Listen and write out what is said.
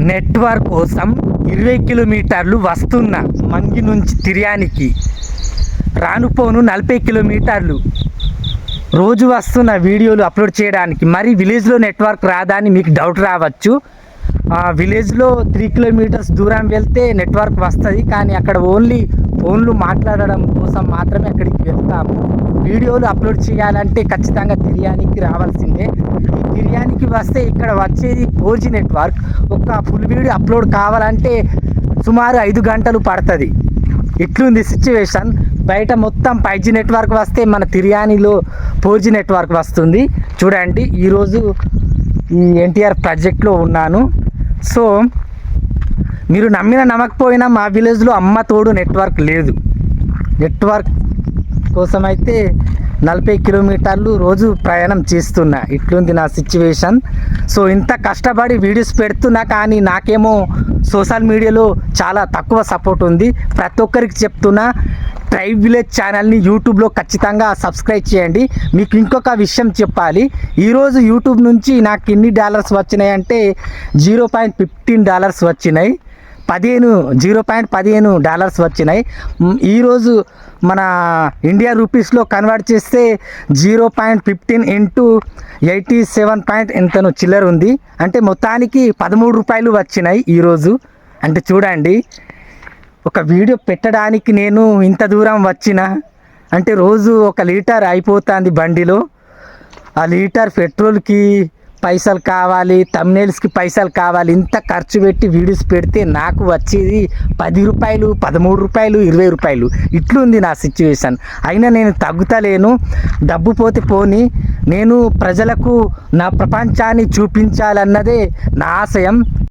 Network కోసం 20 కిలోమీటర్లు వస్తున్న మంగి నుంచి తిర్యానికి రానుపోను 40 కిలోమీటర్లు రోజు వస్తున్న వీడియోలు అప్లోడ్ చేయడానికి. మరి విలేజ్లో నెట్వర్క్ రాదా అని మీకు డౌట్ రావచ్చు. విలేజ్లో 3 కిలోమీటర్స్ దూరం వెళ్తే నెట్వర్క్ వస్తుంది, కానీ అక్కడ ఓన్లీ ఫోన్లు మాట్లాడడం కోసం మాత్రమే అక్కడికి వెళ్తాము. వీడియోలు అప్లోడ్ చేయాలంటే ఖచ్చితంగా తిర్యానికి రావాల్సిందే. ఈ తిర్యానికి వస్తే ఇక్కడ వచ్చేది 4G నెట్వర్క్. ఒక ఫుల్ వీడియో అప్లోడ్ కావాలంటే సుమారు 5 గంటలు పడుతుంది. ఇట్లుంది సిచ్యువేషన్. బయట మొత్తం 5G నెట్వర్క్ వస్తే మన తిర్యానిలో 4G నెట్వర్క్ వస్తుంది. చూడండి, ఈరోజు ఈ ఎన్టీఆర్ ప్రాజెక్ట్లో ఉన్నాను. సో మీరు నమ్మినా నమ్మకపోయినా మా విలేజ్లో అమ్మ తోడు నెట్వర్క్ లేదు. నెట్వర్క్ కోసం అయితే 40 కిలోమీటర్లు రోజు ప్రయాణం చేస్తున్నా. ఇట్లుంది నా సిచ్యువేషన్. సో ఇంత కష్టపడి వీడియోస్ పెడుతున్నా, కానీ నాకేమో సోషల్ మీడియాలో చాలా తక్కువ సపోర్ట్ ఉంది. ప్రతి ఒక్కరికి చెప్తున్నా, ట్రైబ్ విలేజ్ ఛానల్ని యూట్యూబ్లో ఖచ్చితంగా సబ్స్క్రైబ్ చేయండి. మీకు ఇంకొక విషయం చెప్పాలి. ఈరోజు యూట్యూబ్ నుంచి నాకు ఎన్ని డాలర్స్ వచ్చినాయి అంటే $0.15 వచ్చినాయి. 0.15 డాలర్స్ వచ్చినాయి. ఈరోజు మన ఇండియా రూపీస్లో కన్వర్ట్ చేస్తే 0.15 ఇంటూ 87 ఎంతనో చిల్లర ఉంది. అంటే మొత్తానికి 13 రూపాయలు వచ్చినాయి ఈరోజు. అంటే చూడండి, ఒక వీడియో పెట్టడానికి నేను ఇంత దూరం వచ్చిన అంటే రోజు 1 లీటర్ అయిపోతుంది బండిలో. ఆ లీటర్ పెట్రోల్కి పైసలు కావాలి, థంబ్నెయిల్స్కి పైసలు కావాలి. ఇంత ఖర్చు పెట్టి వీడియోస్ పెడితే నాకు వచ్చేది 10 రూపాయలు, 13 రూపాయలు, 20 రూపాయలు. ఇట్లుంది నా సిచ్యువేషన్. అయినా నేను తగ్గుతలేను. డబ్బు పోతే పోని, నేను ప్రజలకు నా ప్రపంచాన్ని చూపించాలన్నదే నా ఆశయం.